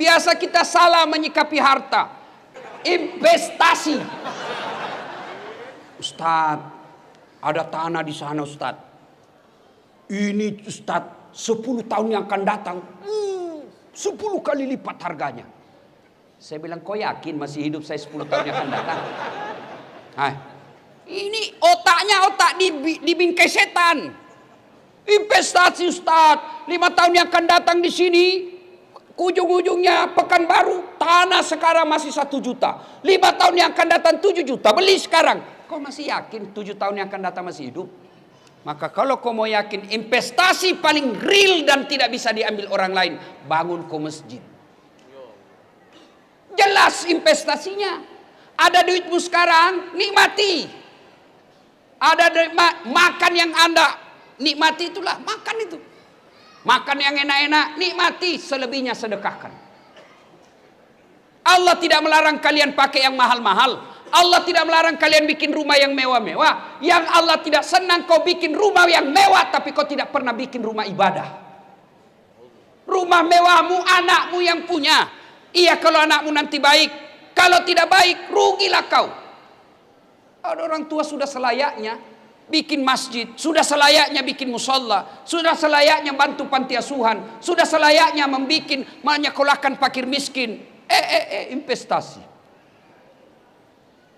Biasa kita salah menyikapi harta. Investasi. Ustadz, ada tanah di sana Ustadz. Ini Ustadz 10 tahun yang akan datang 10 kali lipat harganya. Saya bilang, kau yakin masih hidup saya 10 tahun yang akan datang? Hai. Ini otaknya otak di bingkai setan. Investasi Ustadz, 5 tahun yang akan datang di sini, ujung-ujungnya Pekanbaru, tanah sekarang masih 1 juta. 5 tahun yang akan datang 7 juta, beli sekarang. Kau masih yakin 7 tahun yang akan datang masih hidup? Maka kalau kau mau yakin investasi paling real dan tidak bisa diambil orang lain, bangun kau masjid. Jelas investasinya. Ada duitmu sekarang, nikmati. Ada makan yang Anda nikmati, itulah makan itu. Makan yang enak-enak, nikmati, selebihnya sedekahkan. Allah tidak melarang kalian pakai yang mahal-mahal. Allah tidak melarang kalian bikin rumah yang mewah-mewah. Yang Allah tidak senang kau bikin rumah yang mewah, tapi kau tidak pernah bikin rumah ibadah. Rumah mewahmu anakmu yang punya. Iya kalau anakmu nanti baik. Kalau tidak baik, rugilah kau. Ada orang tua sudah selayaknya bikin masjid, sudah selayaknya bikin musola, sudah selayaknya bantu panti asuhan, sudah selayaknya menyekolahkan fakir miskin. Investasi.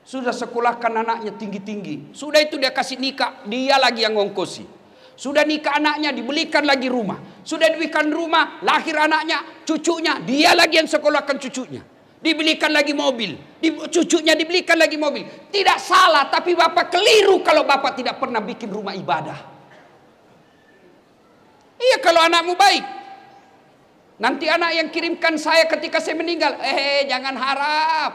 Sudah sekolahkan anaknya tinggi-tinggi. Sudah itu dia kasih nikah, dia lagi yang ngongkosi. Sudah nikah anaknya, dibelikan lagi rumah. Sudah dibelikan rumah, lahir anaknya, cucunya, dia lagi yang sekolahkan cucunya. Dibelikan lagi mobil, cucunya dibelikan lagi mobil. Tidak salah, tapi bapak keliru kalau bapak tidak pernah bikin rumah ibadah. Iya kalau anakmu baik. Nanti anak yang kirimkan saya ketika saya meninggal, jangan harap.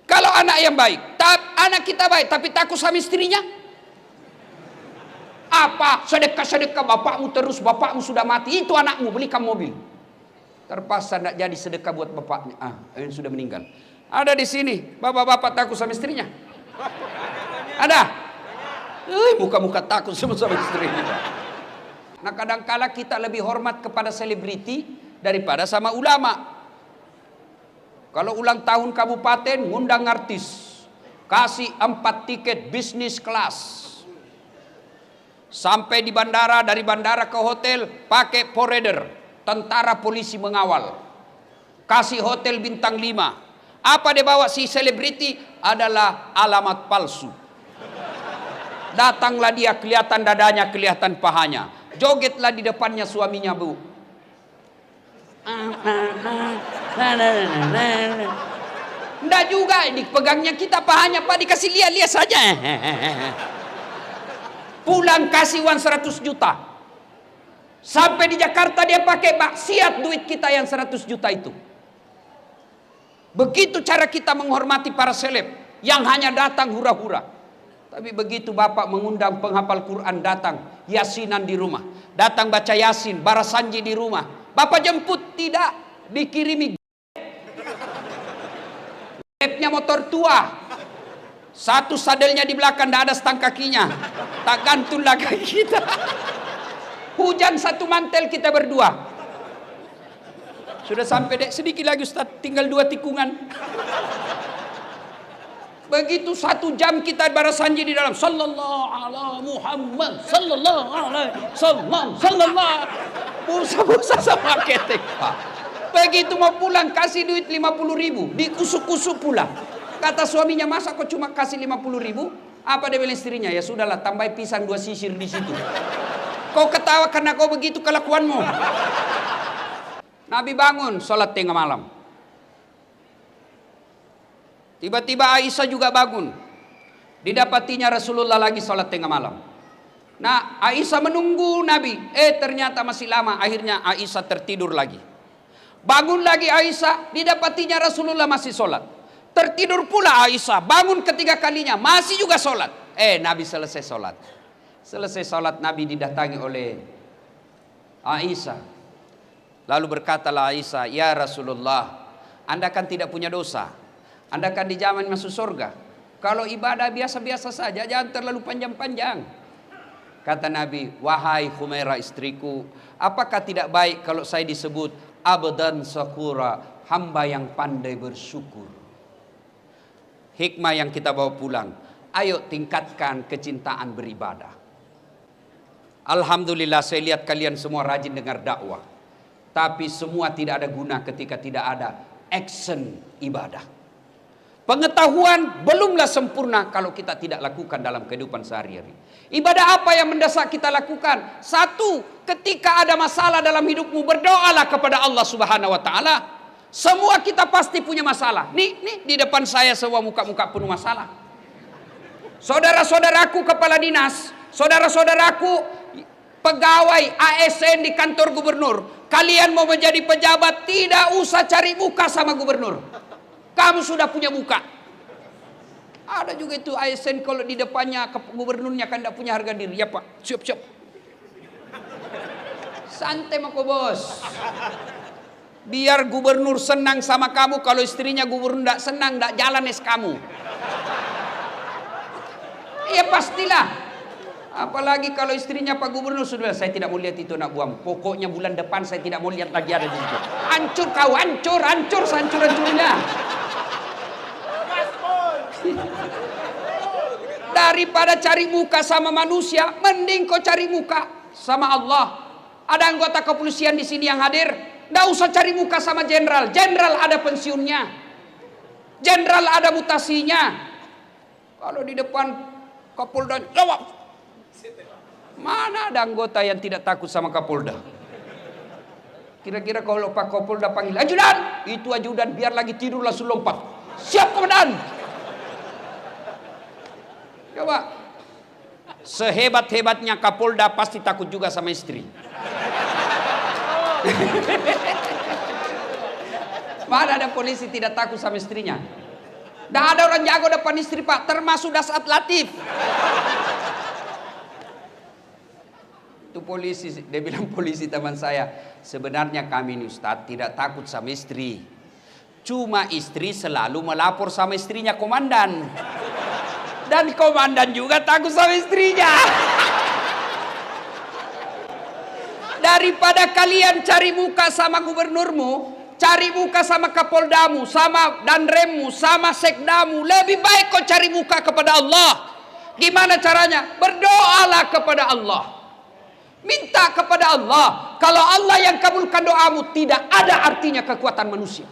Kalau anak yang baik, anak kita baik, tapi takut sama istrinya. Apa? Sedekah-sedekah bapakmu terus, bapakmu sudah mati, itu anakmu, belikan mobil. Terpaksa tidak jadi sedekah buat bapaknya. Yang sudah meninggal. Ada di sini, bapak-bapak takut sama istrinya? Ada? Muka-muka takut sama istrinya. Nah kadang-kala kita lebih hormat kepada selebriti daripada sama ulama. Kalau ulang tahun kabupaten, ngundang artis. Kasih 4 tiket bisnis kelas. Sampai di bandara, dari bandara ke hotel, pakai forerunner. Tentara polisi mengawal. Kasih hotel bintang 5. Apa dia bawa si selebriti? Adalah alamat palsu. Datanglah dia, kelihatan dadanya, kelihatan pahanya. Jogetlah di depannya suaminya, bu. Enggak juga, dipegangnya kita pahanya, Pak, dikasih lihat-lihat saja. Pulang kasih uang 100 juta. Sampai di Jakarta dia pakai maksiat duit kita yang 100 juta itu. Begitu cara kita menghormati para seleb yang hanya datang hura-hura. Tapi begitu bapak mengundang penghafal Quran datang, yasinan di rumah. Datang baca yasin, barasanji di rumah. Bapak jemput, tidak, dikirimi. Grabnya motor tua. Satu sadelnya di belakang, tidak ada stang kakinya. Tak gantung lah kaki kita. Hujan satu mantel kita berdua. Sudah sampai sedikit lagi Ustaz, tinggal 2 tikungan. Begitu 1 jam kita barasanji di dalam. Sallallahu ala Muhammad, sallallahu alaihi sallallahu. Busa-busa sama ketek, Pak. Begitu mau pulang kasih duit 50.000, dikusuk-kusuk pula. Kata suaminya, masa kok cuma kasih 50.000? Apa dia bilang istrinya? Ya sudahlah, tambah pisang 2 sisir di situ. Kau ketawa karena kau begitu kelakuanmu. Nabi bangun sholat tengah malam. Tiba-tiba Aisyah juga bangun. Didapatinya Rasulullah lagi sholat tengah malam. Nah Aisyah menunggu Nabi. Ternyata masih lama. Akhirnya Aisyah tertidur lagi. Bangun lagi Aisyah. Didapatinya Rasulullah masih sholat. Tertidur pula Aisyah. Bangun ketiga kalinya. Masih juga sholat. Nabi selesai sholat. Selesai sholat Nabi didatangi oleh Aisyah. Lalu berkatalah Aisyah, ya Rasulullah, Anda kan tidak punya dosa. Anda kan dijamin masuk surga. Kalau ibadah biasa-biasa saja, jangan terlalu panjang-panjang. Kata Nabi, wahai Humairah istriku, Apakah tidak baik kalau saya disebut abdan syakura, hamba yang pandai bersyukur? Hikmah yang kita bawa pulang, ayo tingkatkan kecintaan beribadah. Alhamdulillah saya lihat kalian semua rajin dengar dakwah. Tapi semua tidak ada guna ketika tidak ada action ibadah. Pengetahuan belumlah sempurna kalau kita tidak lakukan dalam kehidupan sehari-hari. Ibadah apa yang mendesak kita lakukan? Satu, ketika ada masalah dalam hidupmu, berdoalah kepada Allah Subhanahu wa taala. Semua kita pasti punya masalah. Nih di depan saya semua muka-muka penuh masalah. Saudara-saudaraku kepala dinas, saudara-saudaraku pegawai ASN di kantor gubernur, kalian mau menjadi pejabat, tidak usah cari muka sama gubernur. Kamu sudah punya muka. Ada juga itu ASN kalau di depannya gubernurnya kan tidak punya harga diri. Ya Pak, siap-siap. Santai mako bos. Biar gubernur senang sama kamu, kalau istrinya gubernur tidak senang, tidak jalan kamu. Ya pastilah. Apalagi kalau istrinya Pak Gubernur sudah, saya tidak mau lihat itu anak buahmu. Pokoknya bulan depan saya tidak mau lihat lagi ada di situ. Hancur kau, hancur, hancur-hancurnya. Daripada cari muka sama manusia, mending kau cari muka sama Allah. Ada anggota kepolisian di sini yang hadir, tidak usah cari muka sama jenderal. Jenderal ada pensiunnya, jenderal ada mutasinya. Kalau di depan Kapolda, jawab. Mana ada anggota yang tidak takut sama Kapolda? Kira-kira kalau Pak Kapolda panggil ajudan, itu ajudan biar lagi tidur langsung lompat. Siap komandan. Coba. Sehebat-hebatnya Kapolda pasti takut juga sama istri. Mana ada polisi tidak takut sama istrinya? Tidak ada orang jago depan istri Pak, termasuk Dasat Latif. Itu polisi, dia bilang polisi teman saya. Sebenarnya kami ini Ustadz tidak takut sama istri. Cuma istri selalu melapor sama istrinya komandan. Dan komandan juga takut sama istrinya. Daripada kalian cari muka sama gubernurmu, cari muka sama kapoldamu, sama danremmu, sama sekdamu, lebih baik kau cari muka kepada Allah. Gimana caranya? Berdoalah kepada Allah. Minta kepada Allah. Kalau Allah yang kabulkan doamu, tidak ada artinya kekuatan manusia.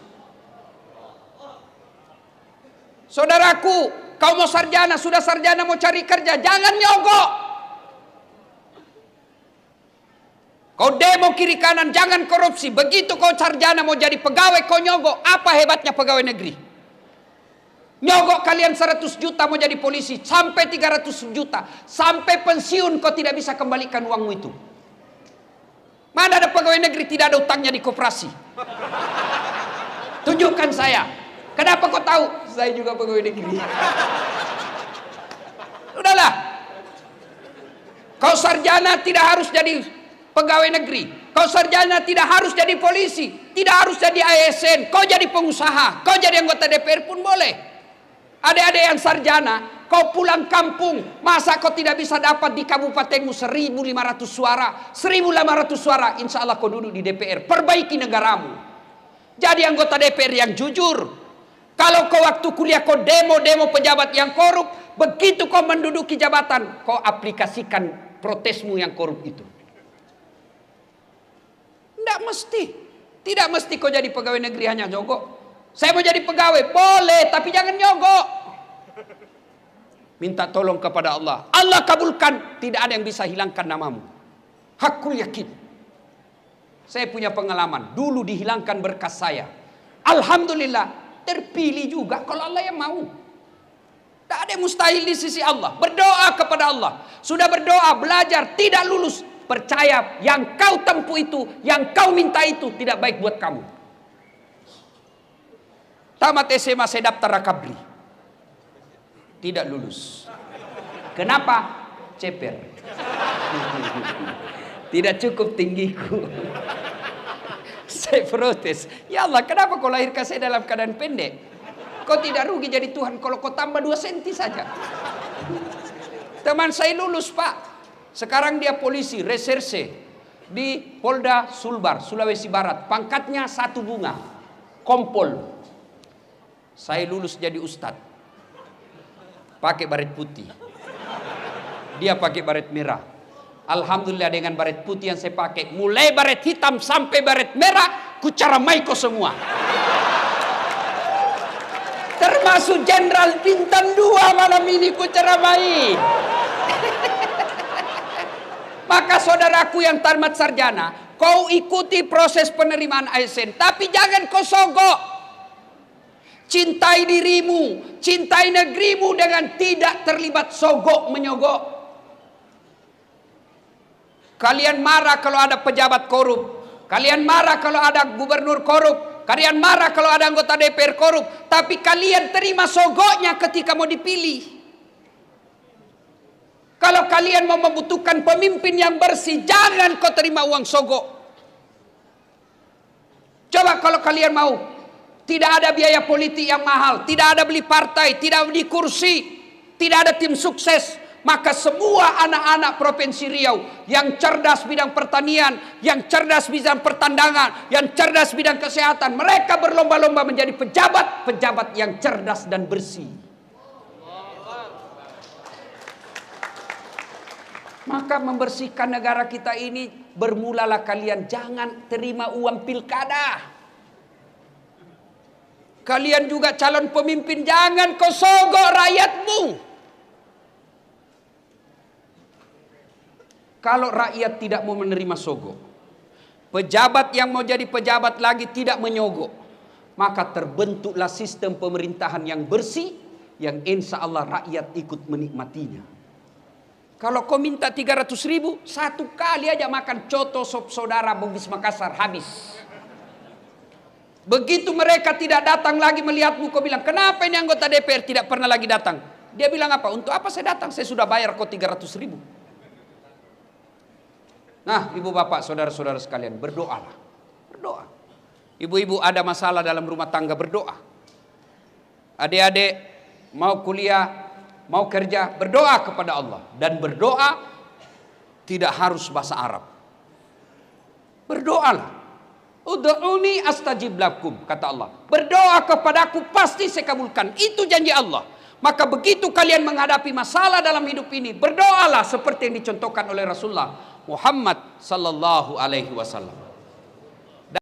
Saudaraku, kau mau sarjana, sudah sarjana mau cari kerja, jangan nyogok. Kau demo kiri kanan, jangan korupsi. Begitu kau sarjana mau jadi pegawai, kau nyogok. Apa hebatnya pegawai negeri? Nyogok kalian 100 juta mau jadi polisi, sampai 300 juta. Sampai pensiun kau tidak bisa kembalikan uangmu itu. Mana ada pegawai negeri tidak ada utangnya di koperasi? Tunjukkan saya. Kenapa kau tahu? Saya juga pegawai negeri. Udahlah. Kau sarjana tidak harus jadi pegawai negeri. Kau sarjana tidak harus jadi polisi, tidak harus jadi ASN. Kau jadi pengusaha, kau jadi anggota DPR pun boleh. Adik-adik yang sarjana, kau pulang kampung, masa kau tidak bisa dapat di kabupatenmu 1.500 suara, 1.500 suara, insya Allah kau duduk di DPR, perbaiki negaramu. Jadi anggota DPR yang jujur. Kalau kau waktu kuliah kau demo pejabat yang korup, begitu kau menduduki jabatan, kau aplikasikan protesmu yang korup itu. Tidak mesti kau jadi pegawai negeri hanya nyogok. Saya mau jadi pegawai, boleh, tapi jangan nyogok. Minta tolong kepada Allah. Allah kabulkan, tidak ada yang bisa hilangkan namamu. Hakul yakin. Saya punya pengalaman, dulu dihilangkan berkas saya. Alhamdulillah, terpilih juga kalau Allah yang mau. Tidak ada yang mustahil di sisi Allah. Berdoa kepada Allah. Sudah berdoa, belajar, tidak lulus. Percaya yang kau tempuh itu, yang kau minta itu tidak baik buat kamu. Tamat SMA saya daftar Rakabri. Tidak lulus. Kenapa? Ceper. Tidak cukup tinggiku. Saya protes. Ya Allah, kenapa kau lahirkan saya dalam keadaan pendek? Kau tidak rugi jadi Tuhan kalau kau tambah 2 senti saja. Teman saya lulus Pak. Sekarang dia polisi, reserse. di Polda Sulbar, Sulawesi Barat. Pangkatnya 1 bunga, kompol. Saya lulus jadi ustadz, pakai baret putih. Dia pakai baret merah. Alhamdulillah dengan baret putih yang saya pakai, mulai baret hitam sampai baret merah, ku caramai kau semua. Termasuk Jenderal Bintang 2 malam ini ku ceramai. Maka saudaraku yang tamat sarjana, kau ikuti proses penerimaan ASN, tapi jangan kau sogok. Cintai dirimu, cintai negerimu dengan tidak terlibat sogok menyogok. Kalian marah kalau ada pejabat korup, kalian marah kalau ada gubernur korup, kalian marah kalau ada anggota DPR korup, tapi kalian terima sogoknya ketika mau dipilih. Kalau kalian mau membutuhkan pemimpin yang bersih, jangan kau terima uang sogok. Coba kalau kalian mau, tidak ada biaya politik yang mahal, tidak ada beli partai, tidak beli kursi, tidak ada tim sukses, maka semua anak-anak Provinsi Riau yang cerdas bidang pertanian, yang cerdas bidang pertandangan, yang cerdas bidang kesehatan, mereka berlomba-lomba menjadi pejabat-pejabat yang cerdas dan bersih. Maka membersihkan negara kita ini bermulalah kalian jangan terima uang pilkada. Kalian juga calon pemimpin jangan kau sogok rakyatmu. Kalau rakyat tidak mau menerima sogok, pejabat yang mau jadi pejabat lagi tidak menyogok, maka terbentuklah sistem pemerintahan yang bersih, yang insya Allah rakyat ikut menikmatinya. Kalau kau minta 300.000, 1 kali aja makan coto sop saudara Bugis Makassar habis. Begitu mereka tidak datang lagi melihatmu, kau bilang, kenapa ini anggota DPR tidak pernah lagi datang? Dia bilang apa? Untuk apa saya datang? Saya sudah bayar kau 300.000. Nah, ibu bapak, saudara-saudara sekalian, berdoalah. Berdoa. Ibu-ibu ada masalah dalam rumah tangga, berdoa. Adik-adik mau kuliah, mau kerja, berdoa kepada Allah. Dan berdoa tidak harus bahasa Arab. Berdoalah. Ud'uni astajib lakum, kata Allah. Berdoa kepadaku pasti saya kabulkan. Itu janji Allah. Maka begitu kalian menghadapi masalah dalam hidup ini, berdoalah seperti yang dicontohkan oleh Rasulullah Muhammad sallallahu alaihi wasallam.